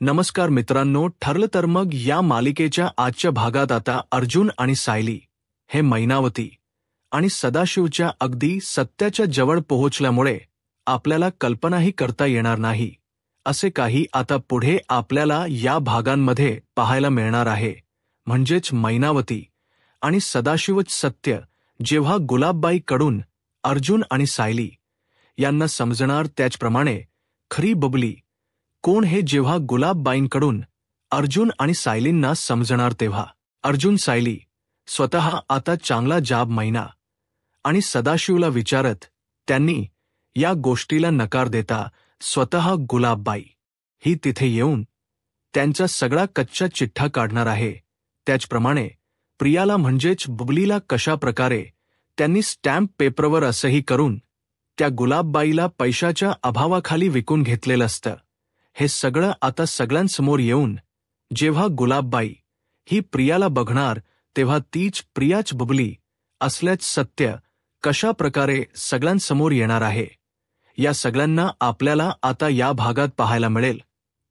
नमस्कार मित्रांनो, ठरलं तर मग या मालिकेच्या आजच्या भागात आता अर्जुन आणि सायली हे मैनावती आणि सदाशिवच्या अगदी सत्याच्या जवळ पोहोचल्यामुळे आपल्याला कल्पनाही करता येणार नाही असे काही आता पुढे आपल्याला या भागांमध्ये पाहायला मिळणार आहे. म्हणजेच मैनावती आणि सदाशिवच सत्य जेव्हा गुलाबबाईकडून अर्जुन आणि सायली यांना समजणार, त्याचप्रमाणे खरी बबली कोण हे जेव्हा गुलाबबाईंकडून अर्जुन आणि सायलींना समजणार तेव्हा अर्जुन सायली स्वतः आता चांगला जाब मैना आणि सदाशिवला विचारत त्यांनी या गोष्टीला नकार देता स्वतः गुलाबबाई ही तिथे येऊन त्यांचा सगळा कच्चा चिठ्ठा काढणार आहे. त्याचप्रमाणे प्रियाला म्हणजेच बबलीला कशा प्रकारे त्यांनी स्टॅम्प पेपरवर असंही करून त्या गुलाबबाईला पैशाच्या अभावाखाली विकून घेतलेलं असतं, हे सगळं आता सगळ्यांसमोर येऊन जेव्हा गुलाबबाई ही प्रियाला बघणार तेव्हा तीच प्रियाच बबली असल्याच सत्य कशा प्रकारे सगळ्यांसमोर येणार आहे, या सगळ्यांना आपल्याला आता या भागात पाहायला मिळेल.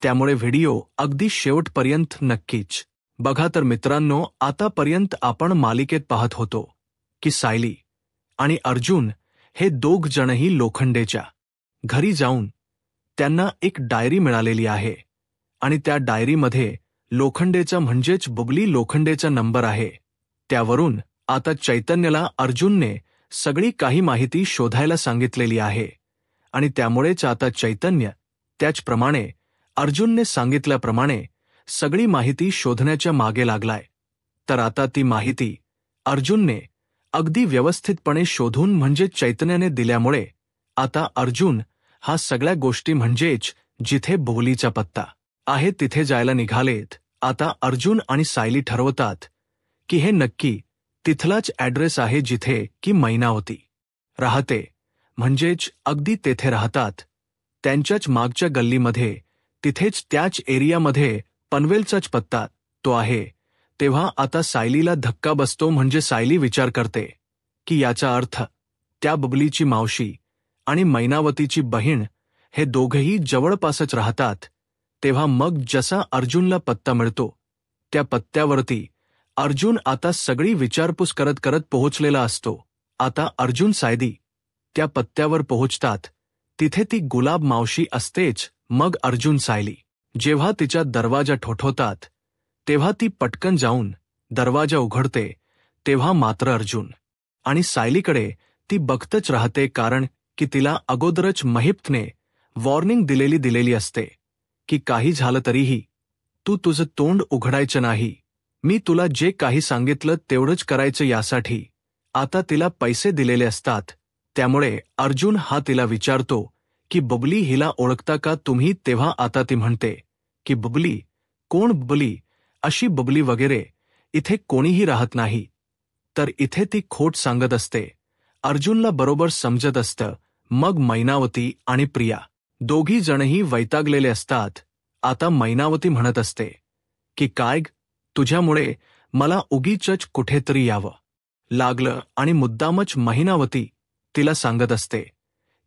त्यामुळे व्हिडिओ अगदी शेवटपर्यंत नक्कीच बघा. तर मित्रांनो, आतापर्यंत आपण मालिकेत पाहत होतो की सायली आणि अर्जुन हे दोघ जणही लोखंडेच्या घरी जाऊन त्यांना एक डायरी मिळालेली आहे आणि त्या डायरीमध्ये लोखंडेचा म्हणजेच बबली लोखंडेचा नंबर आहे. त्यावरून आता चैतन्यला अर्जुनने सगळी काही माहिती शोधायला सांगितलेली आहे आणि त्यामुळेच आता चैतन्य त्याचप्रमाणे अर्जुनने सांगितल्याप्रमाणे सगळी माहिती शोधण्याच्या मागे लागलाय. तर आता ती माहिती अर्जुनने अगदी व्यवस्थितपणे शोधून म्हणजे चैतन्याने दिल्यामुळे आता अर्जुन हा सगळ्या गोष्टी म्हणजेच जिथे बबलीचा पत्ता आहे तिथे जायला निघालेत. आता अर्जुन आणि सायली ठरवतात की हे नक्की तिथलाच ॲड्रेस आहे जिथे की मैनावती राहते, म्हणजेच अगदी तेथे राहतात, त्यांच्याच मागच्या गल्लीमध्ये, तिथेच त्याच एरियामध्ये पनवेलचाच पत्ता तो आहे. तेव्हा आता सायलीला धक्का बसतो, म्हणजे सायली विचार करते की याचा अर्थ त्या बबलीची मावशी आणि मैनावतीची बहीण हे दोघंही जवळपासच राहतात. तेव्हा मग जसा अर्जुनला पत्ता मिळतो त्या पत्त्यावरती अर्जुन आता सगळी विचारपूस करत करत पोहोचलेला असतो. आता अर्जुन सायली त्या पत्त्यावर पोहोचतात, तिथे ती गुलाब मावशी असतेच. मग अर्जुन सायली जेव्हा तिच्या दरवाजा ठोठवतात तेव्हा ती पटकन जाऊन दरवाजा उघडते. तेव्हा मात्र अर्जुन आणि सायलीकडे ती बघतच राहते, कारण की तिला अगोदरच महिप्तने वॉर्निंग दिलेली असते की काही झालं तरीही तू तुझं तोंड उघडायचं नाही, मी तुला जे काही सांगितलं तेवढंच करायचं. यासाठी आता तिला पैसे दिलेले असतात. त्यामुळे अर्जुन हा तिला विचारतो की बबली हिला ओळखता का तुम्ही? तेव्हा आता ती म्हणते की बबली कोण? बबली अशी बबली वगैरे इथे कोणीही राहत नाही. तर इथे ती खोट सांगत असते. अर्जुनला बरोबर समजत असतं. मग मैनावती आणि प्रिया दोघी जणही वैतागलेले असतात. आता मैनावती म्हणत असते की काय तुझ्यामुळे मला उगीचच कुठेतरी यावं लागलं आणि मुद्दामच. मैनावती तिला सांगत असते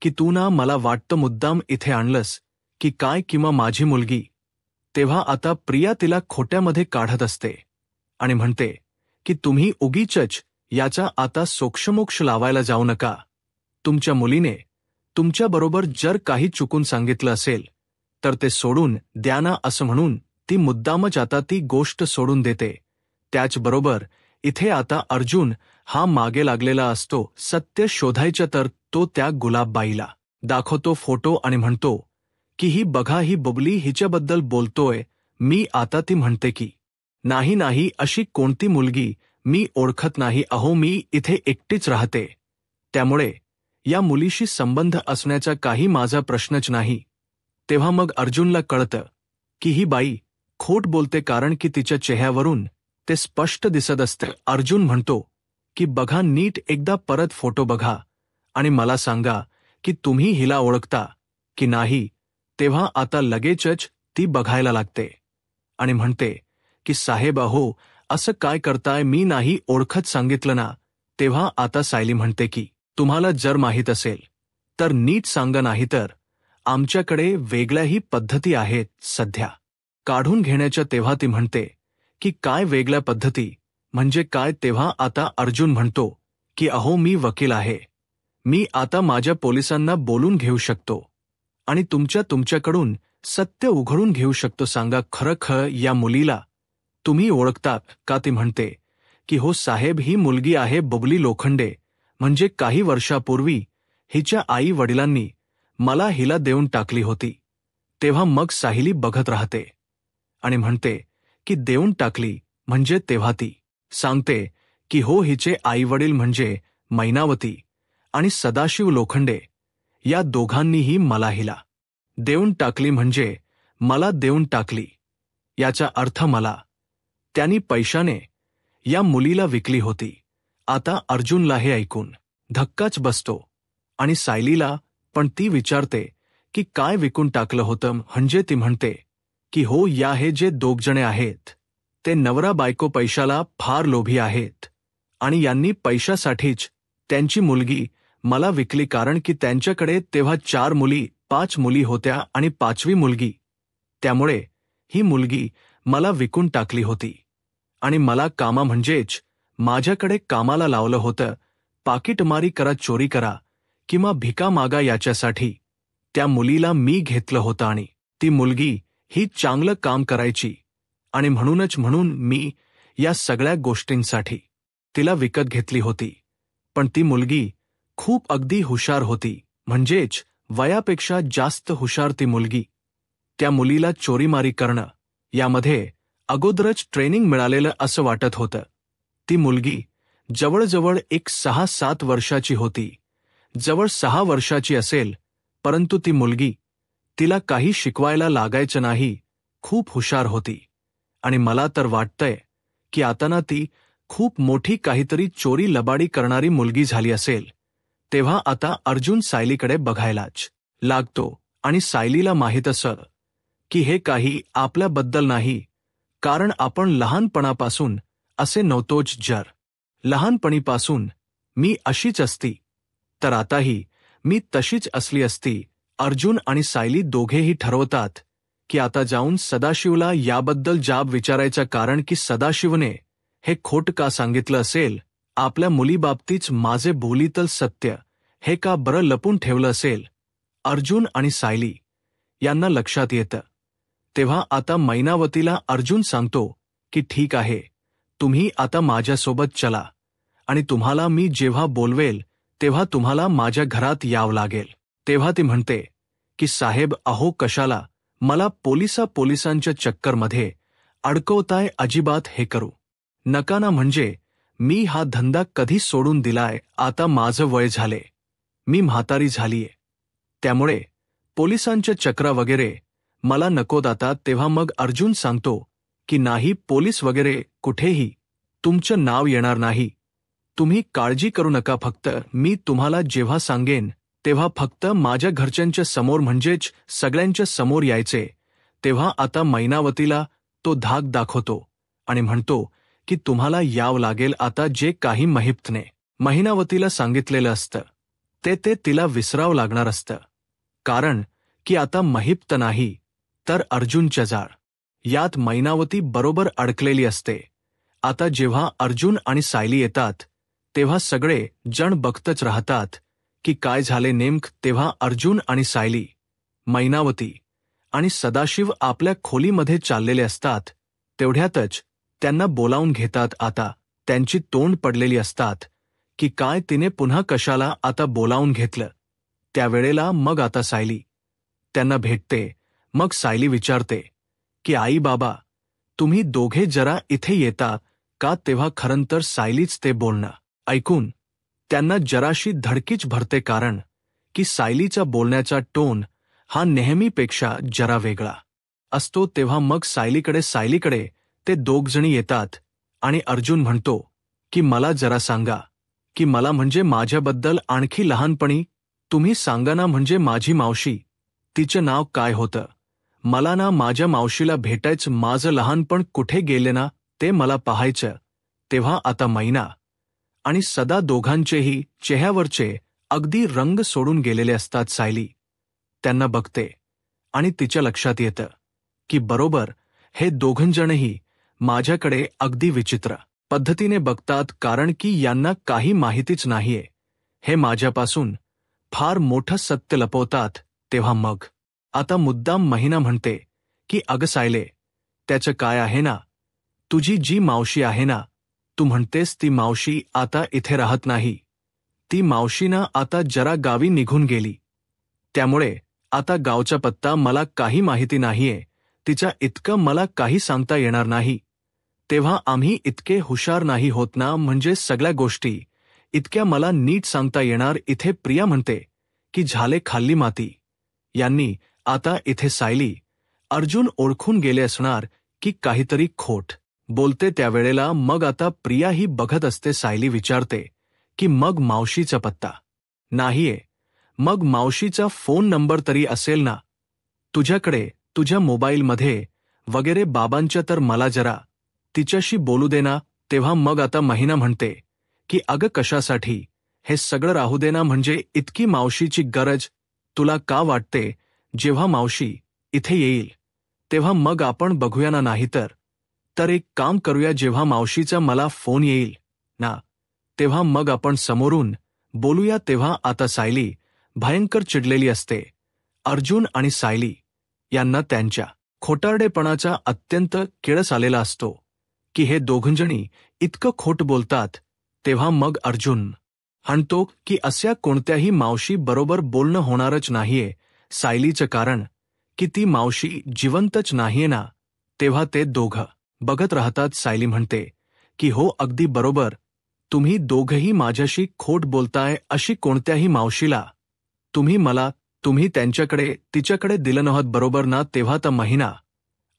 की तू ना मला वाटतं मुद्दाम इथे आणलंस की काय, किंवा माझी मुलगी. तेव्हा आता प्रिया तिला खोट्यामध्ये काढत असते आणि म्हणते की तुम्ही उगीचच याचा आता सोक्षमोक्ष लावायला जाऊ नका. तुमच्या मुलीने तुमच्याबरोबर जर काही चुकून सांगितलं असेल तर ते सोडून द्या ना, असं म्हणून ती मुद्दामच आता ती गोष्ट सोडून देते. त्याचबरोबर इथे आता अर्जुन हा मागे लागलेला असतो सत्य शोधायचं. तर तो त्या गुलाबबाईला दाखवतो फोटो आणि म्हणतो की ही बघा, ही बबली हिच्याबद्दल बोलतोय मी. आता ती म्हणते की नाही नाही, अशी कोणती मुलगी मी ओळखत नाही. अहो, मी इथे एकटीच राहते, त्यामुळे या मुलीशी संबंध असण्याचा काही माझा प्रश्नच नाही. तेव्हा मग अर्जुनला कळतं की ही बाई खोट बोलते, कारण की तिच्या चेहऱ्यावरून ते स्पष्ट दिसत असतं. अर्जुन म्हणतो की बघा, नीट एकदा परत फोटो बघा आणि मला सांगा की तुम्ही हिला ओळखता की नाही. तेव्हा आता लगेचच ती बघायला लागते आणि म्हणते की साहेब अहो, असं काय करताय, मी नाही ओळखत सांगितलं ना. तेव्हा आता सायली म्हणते की तुम्हाला जर माहीत असेल तर नीट सांगा, नाही तर आमच्याकडे वेगळ्याही पद्धती आहेत सध्या. काढून घेण्याच्या तेव्हा ती म्हणते की काय वेगळ्या पद्धती, म्हणजे काय? तेव्हा आता अर्जुन म्हणतो की अहो मी वकील आहे, मी आता माझ्या पोलिसांना बोलून घेऊ शकतो आणि तुमच्याकडून सत्य उघडून घेऊ शकतो. सांगा खरं या मुलीला तुम्ही ओळखता का? ती म्हणते की हो साहेब, ही मुलगी आहे बबली लोखंडे, म्हणजे काही वर्षापूर्वी हिच्या आई वडिलांनी मला हिला देऊन टाकली होती. तेव्हा मग सायली बघत राहते आणि म्हणते की देऊन टाकली म्हणजे? तेव्हा ती सांगते की हो, हिचे आईवडील म्हणजे मैनावती आणि सदाशिव लोखंडे या दोघांनीही मला हिला देऊन टाकली. म्हणजे मला देऊन टाकली याचा अर्थ मला त्यांनी पैशाने या मुलीला विकली होती. आता अर्जुनला हे ऐकून धक्काच बसतो आणि सायलीला पण ती विचारते की काय विकून टाकलं होतं? म्हणजे ती म्हणते की हो, या हे जे दोघजणे आहेत ते नवरा बायको पैशाला फार लोभी आहेत आणि यांनी पैशासाठीच त्यांची मुलगी मला विकली, कारण की त्यांच्याकडे तेव्हा 4 मुली 5 मुली होत्या आणि 5वी मुलगी, त्यामुळे ही मुलगी मला विकून टाकली होती आणि मला कामा म्हणजेच माझ्याकडे कामाला लावलं होतं. पाकीटमारी करा, चोरी करा किंवा भिका मागा याच्यासाठी त्या मुलीला मी घेतलं होतं आणि ती मुलगी ही चांगलं काम करायची आणि म्हणून मी या सगळ्या गोष्टींसाठी तिला विकत घेतली होती. पण ती मुलगी खूप अगदी हुशार होती, म्हणजेच वयापेक्षा जास्त हुशार ती मुलगी. त्या मुलीला चोरीमारी करणं यामध्ये अगोदरच ट्रेनिंग मिळालेलं असं वाटत होतं. ती मुलगी जवळजवळ एक 6-7 वर्षाची होती, जवळ 6 वर्षाची असेल, परंतु ती मुलगी, तिला काही शिकवायला लागायचं नाही, खूप हुशार होती आणि मला तर वाटतंय की आता ना ती खूप मोठी काहीतरी चोरी लबाडी करणारी मुलगी झाली असेल. तेव्हा आता अर्जुन सायलीकडे बघायलाच लागतो आणि सायलीला माहीत असं की हे काही आपल्याबद्दल नाही, कारण आपण लहानपणापासून असे नव्हतोच. जर लहानपणीपासून मी अशीच असती तर आताही मी तशीच असली असती. अर्जुन आणि सायली दोघेही ठरवतात की आता जाऊन सदाशिवला याबद्दल जाब विचारायचा, कारण की सदाशिवने हे खोट का सांगितलं असेल? आपल्या मुलीबाबतीच माझे बोलीतल सत्य हे का बरं लपून ठेवलं असेल? अर्जुन आणि सायली यांना लक्षात येतं. तेव्हा आता मैनावतीला अर्जुन सांगतो की ठीक आहे, तुम्ही आता माझ्यासोबत चला आणि तुम्हाला मी जेव्हा बोलवेल तेव्हा तुम्हाला माझ्या घरात यावं लागेल. तेव्हा ती म्हणते की साहेब अहो कशाला मला पोलिसांच्या चक्करमध्ये अडकवताय? अजिबात हे करू नका ना, म्हणजे मी हा धंदा कधी सोडून दिलाय. आता माझं वय झाले, मी म्हातारी झालीये, त्यामुळे पोलिसांच्या चक्रा वगैरे मला नकोत आता. तेव्हा मग अर्जुन सांगतो की नाही, पोलीस वगैरे कुठेही तुमचं नाव येणार नाही, तुम्ही काळजी करू नका. फक्त मी तुम्हाला जेव्हा सांगेन तेव्हा फक्त माझ्या घरच्यांच्या समोर म्हणजेच सगळ्यांच्या समोर यायचे. तेव्हा आता मैनावतीला तो धाक दाखवतो आणि म्हणतो की तुम्हाला यावं लागेल. आता जे काही महिप्तने मैनावतीला सांगितलेलं असतं ते तिला विसरावं लागणार असतं, कारण की आता महिप्त नाही तर अर्जुनच्या जाळ यात मैनावती बरोबर अडकलेली असते. आता जेव्हा अर्जुन आणि सायली येतात तेव्हा सगळे जण बघतच राहतात की काय झाले नेमकं. तेव्हा अर्जुन आणि सायली, मैनावती आणि सदाशिव आपल्या खोलीमध्ये चाललेले असतात. तेवढ्यातच त्यांना बोलावून घेतात. आता त्यांची तोंड पडलेली असतात की काय तिने पुन्हा कशाला आता बोलावून घेतलं. त्यावेळेला मग आता सायली त्यांना भेटते. मग सायली विचारते की आई बाबा, तुम्ही दोघे जरा इथे येता का? तेव्हा खरं तर सायलीच ते बोलणं ऐकून त्यांना जराशी धडकीच भरते, कारण की सायलीचा बोलण्याचा टोन हा नेहमीपेक्षा जरा वेगळा असतो. तेव्हा मग सायलीकडे ते दोघजणी येतात आणि अर्जुन म्हणतो की मला जरा सांगा की मला म्हणजे माझ्याबद्दल आणखी लहानपणी तुम्ही सांगा ना, म्हणजे माझी मावशी, तिचं नाव काय होतं? मला ना माझ्या मावशीला भेटायचं, माझं लहानपण कुठे गेले ना ते मला पाहायचं. तेव्हा आता मैना आणि सदा दोघांचेही चेहऱ्यावरचे अगदी रंग सोडून गेलेले असतात. सायली त्यांना बघते आणि तिच्या लक्षात येतं की बरोबर हे दोघंजणही माझ्याकडे अगदी विचित्र पद्धतीने बघतात, कारण की यांना काही माहितीच नाहीये. हे माझ्यापासून फार मोठं सत्य लपवतात. तेव्हा मग आता मुद्दाम महिना म्हणते की अगं सायले, त्याचं काय आहे ना, तुझी जी मावशी आहे ना, तू म्हणतेस ती मावशी आता इथे राहत नाही. ती मावशी ना आता जरा गावी निघून गेली. त्यामुळे आता गावचा पत्ता मला काही माहिती नाहीये. तिच्या इतकं मला काही सांगता येणार नाही. तेव्हा आम्ही इतके हुशार नाही होत ना, म्हणजे सगळ्या गोष्टी इतक्या मला नीट सांगता येणार. इथे प्रिया म्हणते की झाले खाल्ली माती. यांनी आता इथे सायली, अर्जुन ओळखून गेले असणार की काहीतरी खोट बोलते. त्यावेळेला मग आता प्रिया ही बघत असते. सायली विचारते की मग मावशीचा पत्ता नाहीये? मग मावशीचा फोन नंबर तरी असेल ना तुझ्याकडे, तुझ्या मोबाईलमध्ये वगैरे? बाबांच्या तर मला जरा तिच्याशी बोलू दे ना. तेव्हा मग आता महिना म्हणते की अगं कशासाठी, हे सगळं राहू दे ना. म्हणजे इतकी मावशीची गरज तुला का वाटते? जेव्हा मावशी इथे येईल तेव्हा मग आपण बघूया ना. तर एक काम करूया, जेव्हा मावशीचा मला फोन येईल ना तेव्हा मग आपण समोरून बोलूया. तेव्हा आता सायली भयंकर चिडलेली असते. अर्जुन आणि सायली यांना त्यांच्या खोटारडेपणाचा अत्यंत किळस आलेला असतो की हे दोघंजणी इतकं खोट बोलतात. तेव्हा मग अर्जुन म्हणतो की अशा कोणत्याही मावशी बरोबर बोलणं होणारच नाहीये सायलीचं, कारण की ती मावशी जिवंतच नाहीये ना. तेव्हा ते दोघं बघत राहतात. सायली म्हणते की हो अगदी बरोबर, तुम्ही दोघंही माझ्याशी खोट बोलताय. अशी कोणत्याही मावशीला तुम्ही त्यांच्याकडे तिच्याकडे दिलं नव्हत, बरोबर ना. तेव्हा तर महिना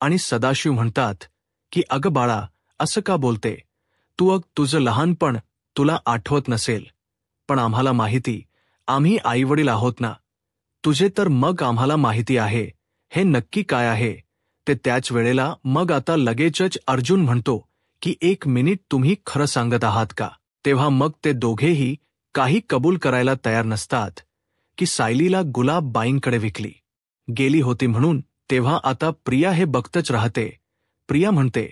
आणि सदाशिव म्हणतात की अगं बाळा, असं का बोलते तू? तुझं लहानपण तुला आठवत नसेल, पण आम्हाला माहिती, आम्ही आईवडील आहोत ना तुझे, तर मग आम्हाला माहिती आहे हे नक्की काय आहे ते. त्याच वेळेला मग आता लगेचच अर्जुन म्हणतो की एक मिनिट, तुम्ही खरं सांगत आहात का? तेव्हा मग ते दोघेही काही कबूल करायला तयार नसतात की सायलीला गुलाबबाईंकडे विकली गेली होती म्हणून. तेव्हा आता प्रिया हे बघतच राहते. प्रिया म्हणते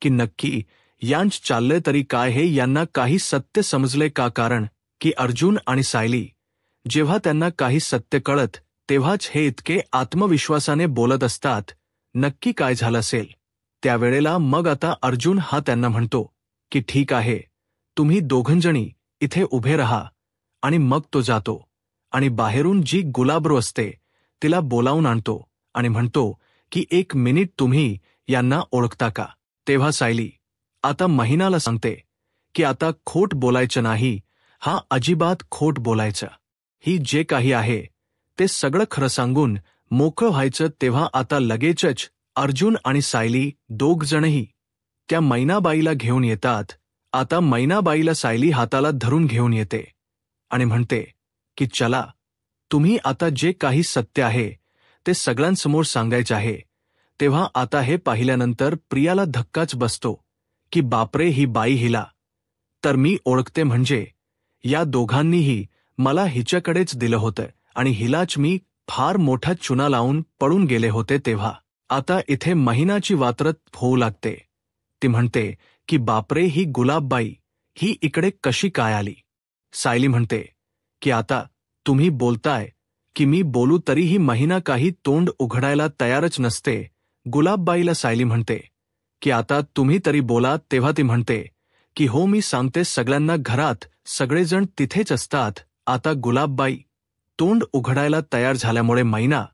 की नक्की यांच चाललंय तरी काय? हे यांना काही सत्य समजले का? कारण की अर्जुन आणि सायली जेव्हा त्यांना काही सत्य कळत तेव्हाच हे इतके आत्मविश्वासाने बोलत असतात. नक्की काय झालं असेल? त्यावेळेला मग आता अर्जुन हा त्यांना म्हणतो की ठीक आहे, तुम्ही दोघंजणी इथे उभे राहा. आणि मग तो जातो आणि बाहेरून जी गुलाबरू असते तिला बोलावून आणतो आणि म्हणतो की एक मिनिट, तुम्ही यांना ओळखता का? तेव्हा सायली आता महिनाला सांगते की आता खोट बोलायचं नाही, हा अजिबात खोट बोलायचं. ही जे काही आहे ते सगळं खरं सांगून मोकळं व्हायचं. तेव्हा आता लगेचच अर्जुन आणि सायली दोघजणही त्या मैनाबाईला घेऊन येतात. आता मैनाबाईला सायली हाताला धरून घेऊन येते आणि म्हणते की चला, तुम्ही आता जे काही सत्य आहे ते सगळ्यांसमोर सांगायचे आहे. तेव्हा आता हे पाहिल्यानंतर प्रियाला धक्काच बसतो की बापरे, ही बाई, हिला तर मी ओळखते. म्हणजे या दोघांनीही मला हिच्याकडेच दिलं होतं आणि हिलाच मी फार मोठा चुना लावून पळून गेले होते. तेव्हा आता इथे महिनाची वात्रट होऊ लागते. ती म्हणते की बापरे, ही गुलाबबाई ही इकडे कशी काय आली? सायली म्हणते की आता तुम्ही बोलताय की मी बोलू, तरीही महिना काही तोंड उघडायला तयारच नसते. गुलाबबाईला सायली म्हणते की आता तुम्ही तरी बोला. तेव्हा ती म्हणते की हो, मी सांगते सगळ्यांना, घरात सगळेजण तिथेच असतात. आता गुलाबबाई तोंड उघडायला तयार झाल्यामुळे महिना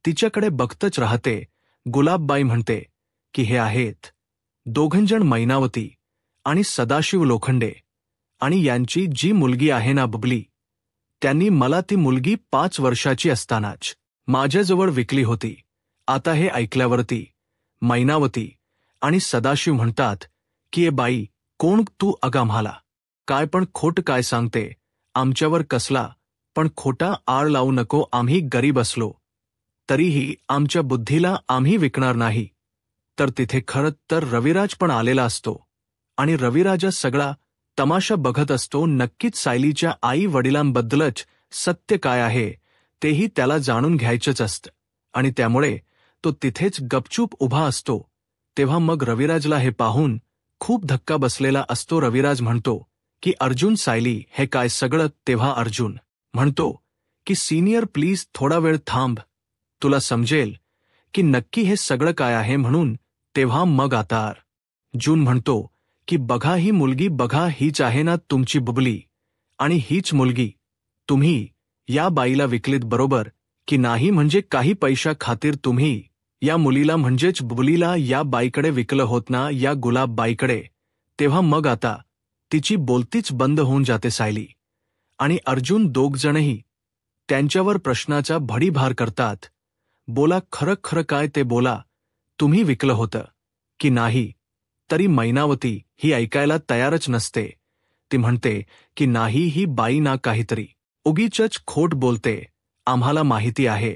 तिच्याकडे बघतच राहते. गुलाबबाई म्हणते की हे आहेत दोघंजण, मैनावती आणि सदाशिव लोखंडे, आणि यांची जी मुलगी आहे ना बबली, त्यांनी मला ती मुलगी 5 वर्षाची असतानाच माझ्याजवळ विकली होती. आता हे ऐकल्यावरती मैनावती आणि सदाशिव म्हणतात की ए बाई, कोण तू? अगं आम्हाला काय पण खोट काय सांगते? आमच्यावर कसला पण खोटा आळ लावू नको. आम्ही गरीब असलो तरीही आमच्या बुद्धीला आम्ही विकणार नाही. तर तिथे खरं तर रविराज पण आलेला असतो आणि रविराजा सगळा तमाशा बघत असतो. नक्कीच सायलीच्या आई वडिलांबद्दलच सत्य काय आहे तेही त्याला जाणून घ्यायचंच असतं आणि त्यामुळे तो तिथेच गपचूप उभा असतो तेव्हा मग रविराजला हे पाहून खूप धक्का बसलेला असतो. रविराज म्हणतो की अर्जुन सायली हे काय सगळं? तेव्हा अर्जुन म्हणतो की सीनियर प्लीज थोडा वेळ थांब, तुला समजेल की नक्की हे सगळं काय आहे म्हणून. तेव्हा मग आता अर्जुन म्हणतो की बघा ही मुलगी, बघा हीच आहे ना तुमची बुबली, आणि हीच मुलगी. तुम्ही या बाईला विकलीत बरोबर की नाही? म्हणजे काही पैशा खातीर तुम्ही या मुलीला म्हणजेच बुबलीला या बाईकडे विकलं होत ना, या गुलाब बाईकडे. तेव्हा मग आता तिची बोलतीच बंद होऊन जाते सायली आणि अर्जुन दोघजणही त्यांच्यावर प्रश्नाचा भडीभार करतात. बोला, खरं खरं काय ते बोला, तुम्ही विकलं होतं की नाही? तरी मैनावती ही ऐकायला तयारच नसते. ती म्हणते की नाही, ही बाई ना काहीतरी उगीचच खोट बोलते. आम्हाला माहिती आहे,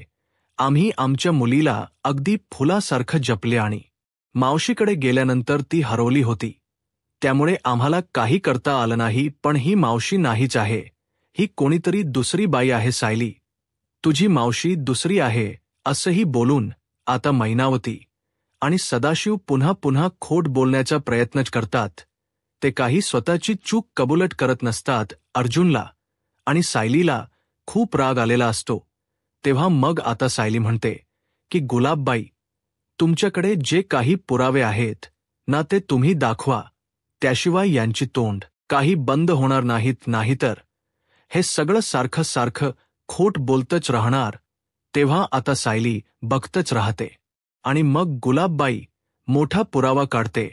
आम्ही आमच्या मुलीला अगदी फुलासारखं जपले आणि मावशीकडे गेल्यानंतर ती हरवली होती, त्यामुळे आम्हाला काही करता आलं नाही. पण ही मावशी नाहीच आहे, ही कोणीतरी दुसरी बाई आहे सायली, तुझी मावशी दुसरी आहे. असंही बोलून आता मैनावती आणि सदाशिव पुन्हा पुन्हा खोट बोलण्याचा प्रयत्नच करतात. ते काही स्वतःची चूक कबूलच करत नसतात. अर्जुनला आणि सायलीला खूप राग आलेला असतो. तेव्हा मग आता सायली म्हणते की गुलाबबाई, तुमच्याकडे जे काही पुरावे आहेत ना ते तुम्ही दाखवा, त्याशिवाय यांची तोंड काही बंद होणार नाहीत, नाहीतर हे सगळं सारखं सारखं खोट बोलतच राहणार. तेव्हा आता सायली बघतच राहते आणि मग गुलाबबाई मोठा पुरावा काढते.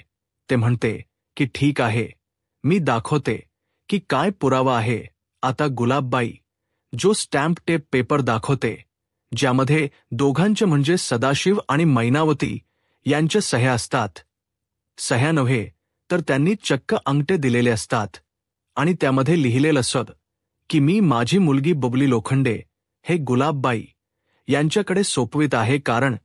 ते म्हणते की ठीक आहे, मी दाखवते की काय पुरावा आहे. आता गुलाबबाई जो स्टॅम्प टेप पेपर दाखवते, ज्यामध्ये दोघांचे म्हणजे सदाशिव आणि मैनावती यांच्या सह्या असतात. सह्या नव्हे तर त्यांनी चक्क अंगठे दिलेले असतात आणि त्यामध्ये लिहिलेलं असतं की मी माझी मुलगी बुबली लोखंडे हे गुलाबबाई यांच्याकडे सोपवित आहे, कारण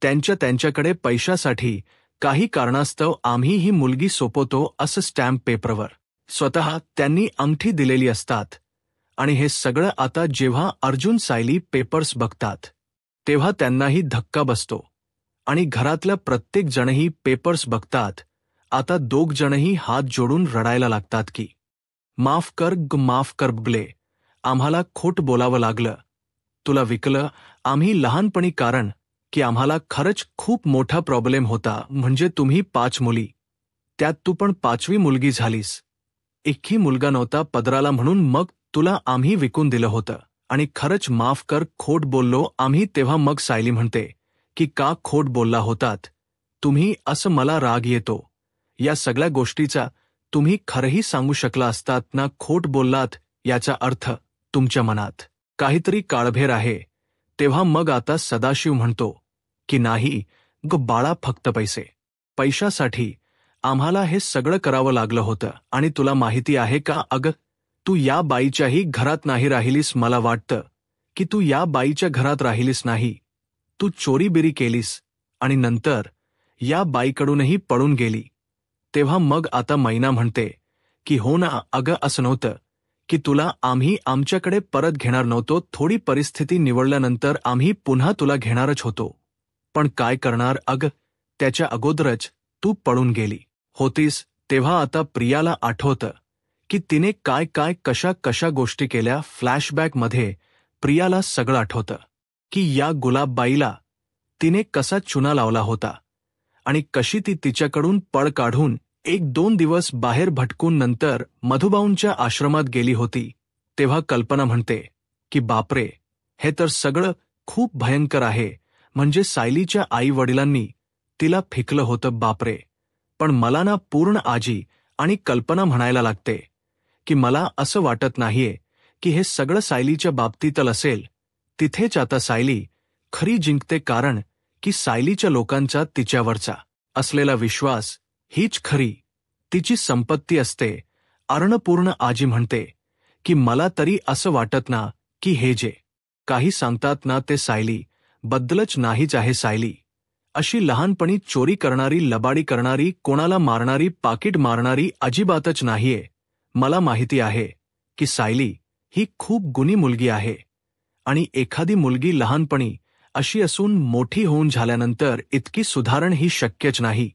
त्यांच्याकडे पैशासाठी काही कारणास्तव आम्ही ही मुलगी सोपवतो असं स्टॅम्प पेपरवर स्वतः त्यांनी अंगठी दिलेली असतात. आणि हे सगळं आता जेव्हा अर्जुन सायली पेपर्स बघतात तेव्हा त्यांनाही धक्का बसतो आणि घरातल्या प्रत्येक जणही पेपर्स बघतात. आता दोघजणही हात जोडून रडायला लागतात की माफ कर बुबले, आम्हाला खोट बोलावं लागलं, तुला विकलं आम्ही लहानपणी, कारण की आम्हाला खरंच खूप मोठा प्रॉब्लेम होता. म्हणजे तुम्ही 5 मुली, त्यात तू पण 5वी मुलगी झालीस. एकही मुलगा नव्हता पदराला, म्हणून मग तुला आम्ही विकून दिलं होतं आणि खरंच माफ कर, खोट बोललो आम्ही. तेव्हा मग सायली म्हणते की का खोट बोलला होतात तुम्ही? असं मला राग येतो या सगळ्या गोष्टीचा. तुम्ही खरंही सांगू शकला असतात ना, खोट बोललात याचा अर्थ तुमच्या मनात काहीतरी काळभेर आहे. तेव्हा मग आता सदाशिव म्हणतो की नाही ग बाळा, फक्त पैशासाठी आम्हाला हे सगळं करावं लागलं होतं. आणि तुला माहिती आहे का, अगं तू या बाईच्याही घरात नाही राहिलीस. मला वाटतं की तू या बाईच्या घरात राहिलीस नाही, तू चोरीबिरी केलीस आणि नंतर या बाईकडूनही पळून गेली. तेव्हा मग आता मैना म्हणते की हो ना अगं, असं नव्हतं की तुला आम्ही आमच्याकडे परत घेणार नव्हतो. थोडी परिस्थिती निवडल्यानंतर आम्ही पुन्हा तुला घेणारच होतो, पण काय करणार अगं, त्याच्या अगोदरच तू पळून गेली होतीस. तेव्हा आता प्रियाला आठवतं की तिने काय काय कशा गोष्टी केल्या. फ्लॅशबॅकमध्ये प्रियाला सगळं आठवतं की या गुलाबबाईला तिने कसा चुना लावला होता आणि कशी ती तिच्याकडून पळ काढून 1-2 दिवस बाहेर भटकून नंतर मधुबाऊंच्या आश्रमात गेली होती. तेव्हा कल्पना म्हणते की बापरे, हे तर सगळं खूप भयंकर आहे. म्हणजे सायलीच्या आई वडिलांनी तिला फिकलं होतं. बापरे, पण मला ना पूर्ण आजी आणि कल्पना म्हणायला लागते की मला असं वाटत नाहीये की हे सगळं सायलीच्या बाबतीतल असेल. तिथेच आता सायली खरी जिंकते, कारण की सायलीच्या लोकांचा तिच्यावरचा असलेला विश्वास हीच खरी तिची संपत्ती असते. अर्णपूर्ण आजी म्हणते की मला तरी असं वाटत ना की हे जे काही सांगतात ना ते सायली बद्दलच नाहीच आहे. सायली अशी लहानपणी चोरी करणारी, लबाडी करणारी, कोणाला मारणारी, पाकीट मारणारी अजिबातच नाहीये. मला माहिती आहे की सायली ही खूप गुणी मुलगी आहे आणि एखादी मुलगी लहानपणी अशी असून मोठी होऊन झाल्यानंतर इतकी सुधारण ही शक्यच नाही.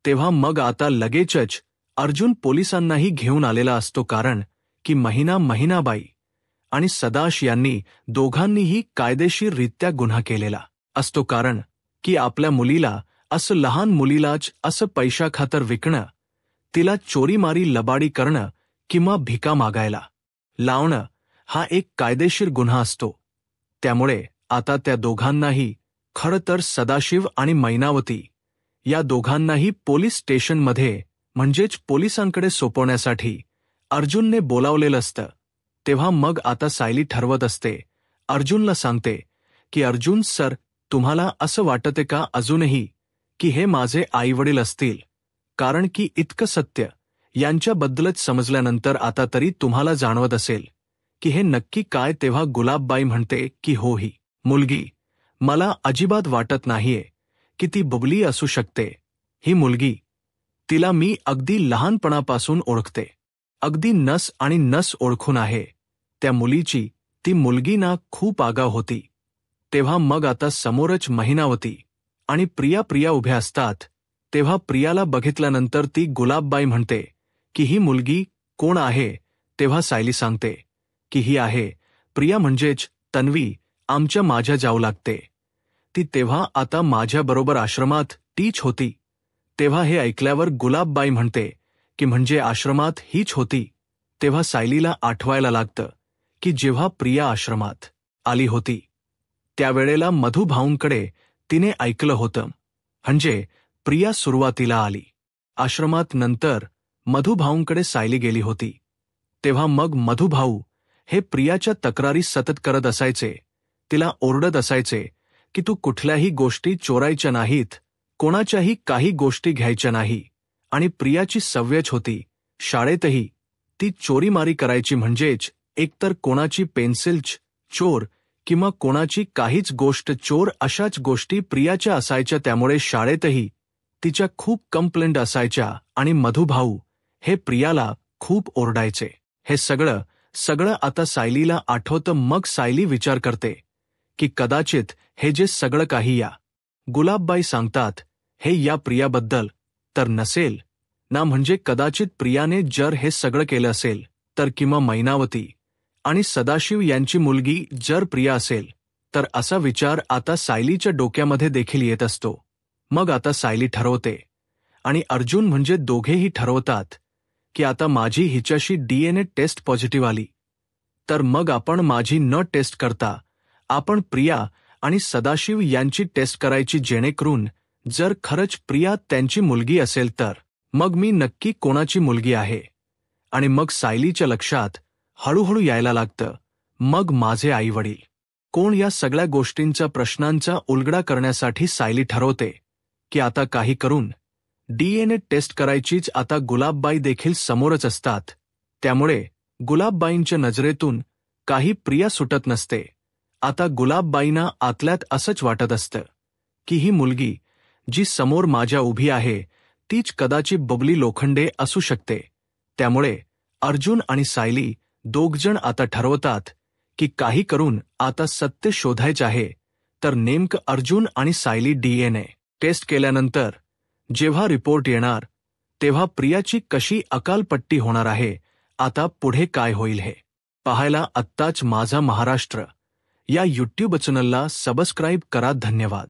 तेव्हा मग आता लगेचच अर्जुन पोलिसांनाही घेऊन आलेला असतो, कारण की महिनाबाई आणि सदाश यांनी दोघांनीही कायदेशीररित्या गुन्हा केलेला असतो, कारण की आपल्या मुलीला, असं लहान मुलीलाच असं पैशाखातर विकणं, तिला चोरीमारी लबाडी करणं किंवा भिका मागायला लावणं हा एक कायदेशीर गुन्हा असतो. त्यामुळे आता त्या दोघांनाही, खरं तर सदाशिव आणि मैनावती या दोघांनाही पोलीस स्टेशनमध्ये म्हणजेच पोलिसांकडे सोपवण्यासाठी अर्जुनने बोलावलेलं असतं. तेव्हा मग आता सायली ठरवत असते, अर्जुनला सांगते की अर्जुन सर, तुम्हाला असं वाटते का अजूनही की हे माझे आईवडील असतील? कारण की इतकं सत्य यांच्याबद्दलच समजल्यानंतर आता तरी तुम्हाला जाणवत असेल की हे नक्की काय. तेव्हा गुलाबबाई म्हणते की हो, ही मुलगी मला अजिबात वाटत नाहीये की ती बबली असू शकते. ही मुलगी, तिला मी अगदी लहानपणापासून ओळखते, अगदी नस आणि नस ओळखून आहे. त्या मुलीची, ती मुलगी ना खूप आगाऊ होती. तेव्हा मग आता समोरच महिनावती आणि प्रिया उभ्या असतात. तेव्हा प्रियाला बघितल्यानंतर ती गुलाबबाई म्हणते की ही मुलगी कोण आहे? तेव्हा सायली सांगते की ही आहे प्रिया, म्हणजेच तन्वी, माझ्या जाऊ लागते. ती तेव्हा आता माझ्याबरोबर आश्रमात टीच होती. तेव्हा हे ऐकल्यावर गुलाबबाई म्हणते की म्हणजे आश्रमात हीच होती. तेव्हा सायलीला आठवायला लागतं की जेव्हा प्रिया आश्रमात आली होती त्यावेळेला मधुभाऊंकडे तिने ऐकलं होतं, म्हणजे प्रिया सुरुवातीला आली आश्रमात, नंतर मधुभाऊंकडे सायली गेली होती. तेव्हा मग मधुभाऊ हे प्रियाच्या तक्रारी सतत करत असायचे, तिला ओरडत असायचे की तू कुठल्याही गोष्टी चोरायच्या नाहीत, कोणाच्याही काही गोष्टी घ्यायच्या नाही. आणि प्रियाची सवयच होती, शाळेतही ती चोरीमारी करायची, म्हणजेच एकतर कोणाची पेन्सिल्स चोर किंवा कोणाची काहीच गोष्ट चोर, अशाच गोष्टी प्रियाच्या असायच्या. त्यामुळे शाळेतही तिच्या खूप कंप्लेंट असायच्या आणि मधुभाऊ हे प्रियाला खूप ओरडायचे. हे सगळं आता सायलीला आठवतं. मग सायली विचार करते की कदाचित हे जे सगळं काही या गुलाबबाई सांगतात हे या प्रियाबद्दल तर नसेल ना, म्हणजे कदाचित प्रियाने जर हे सगळं केलं असेल तर, किंवा मैनावती आणि सदाशिव यांची मुलगी जर प्रिया असेल तर, असा विचार आता सायलीच्या डोक्यामध्ये देखील येत असतो. मग आता सायली ठरवते आणि अर्जुन म्हणजे दोघेही ठरवतात की आता माझी हिच्याशी DNA टेस्ट पॉझिटिव्ह आली तर मग आपण माझी न टेस्ट करता आपण प्रिया आणि सदाशिव यांची टेस्ट करायची, जेणेकरून जर खरंच प्रिया त्यांची मुलगी असेल तर मग मी नक्की कोणाची मुलगी आहे. आणि मग सायलीच्या लक्षात हळूहळू यायला लागतं, मग माझे आईवडील कोण? या सगळ्या गोष्टींचा, प्रश्नांचा उलगडा करण्यासाठी सायली ठरवते की आता काही करून DNA टेस्ट करायचीच. आता गुलाबबाई देखील समोरच असतात, त्यामुळे गुलाबबाईंच्या नजरेतून काही प्रिया सुटत नसते. आता गुलाबबाईंना आतल्यात असंच वाटत असतं की ही मुलगी जी समोर माझ्या उभी आहे तीच कदाचित बबली लोखंडे असू शकते. त्यामुळे अर्जुन आणि सायली दोघजण आता ठरवतात की काही करून आता सत्य शोधायचे आहे. तर नेमकं अर्जुन आणि सायली DNA टेस्ट केल्यानंतर जेव्हा रिपोर्ट येणार तेव्हा प्रियाची कशी अकालपट्टी होणार आहे, आता पुढे काय होईल हे पाहायला आत्ताच माझा महाराष्ट्र या YouTube चॅनलला सबस्क्राईब करा. धन्यवाद.